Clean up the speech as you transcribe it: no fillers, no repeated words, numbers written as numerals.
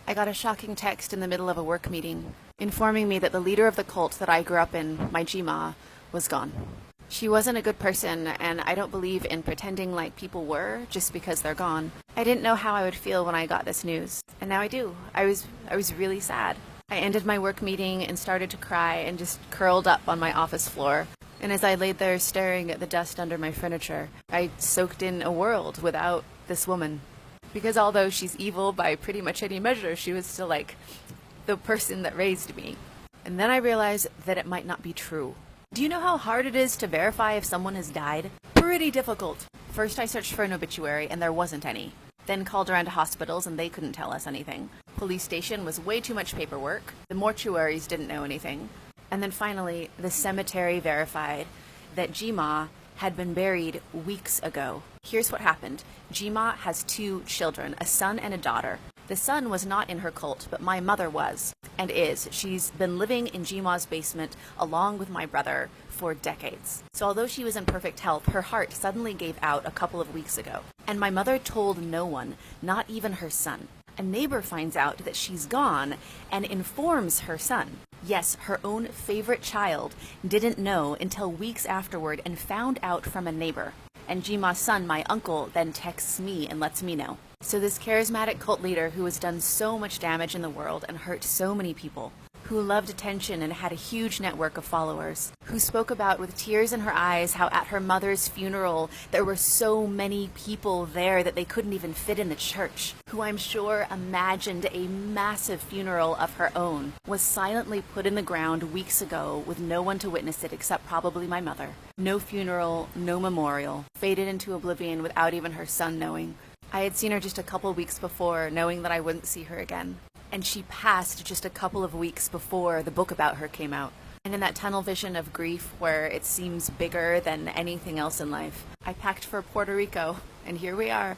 I got a shocking text in the middle of a work meeting informing me that the leader of the cult that I grew up in, my Jima, was gone. She wasn't a good person, and I don't believe in pretending like people were just because they're gone. I didn't know how I would feel when I got this news, and now I do. I was really sad. I ended my work meeting and started to cry and just curled up on my office floor. And as I laid there staring at the dust under my furniture, I soaked in a world without this woman. Because although she's evil by pretty much any measure, she was still like the person that raised me. And then I realized that it might not be true. Do you know how hard it is to verify if someone has died? Pretty difficult. First I searched for an obituary and there wasn't any. Then called around to hospitals and they couldn't tell us anything. Police station was way too much paperwork. The mortuaries didn't know anything. And then finally, the cemetery verified that Jima had been buried weeks ago. Here's what happened. Jima has 2 children, a son and a daughter. The son was not in her cult, but my mother was, and is. She's been living in Jima's basement along with my brother for decades. So although she was in perfect health, her heart suddenly gave out a couple of weeks ago. And my mother told no one, not even her son. A neighbor finds out that she's gone and informs her son. Yes, her own favorite child didn't know until weeks afterward and found out from a neighbor. And Jima's son, my uncle, then texts me and lets me know. So this charismatic cult leader who has done so much damage in the world and hurt so many people, who loved attention and had a huge network of followers, who spoke about with tears in her eyes how at her mother's funeral there were so many people there that they couldn't even fit in the church, who I'm sure imagined a massive funeral of her own, was silently put in the ground weeks ago with no one to witness it except probably my mother. No funeral, no memorial, faded into oblivion without even her son knowing. I had seen her just a couple weeks before, knowing that I wouldn't see her again. And she passed just a couple of weeks before the book about her came out. And in that tunnel vision of grief where it seems bigger than anything else in life, I packed for Puerto Rico, and here we are.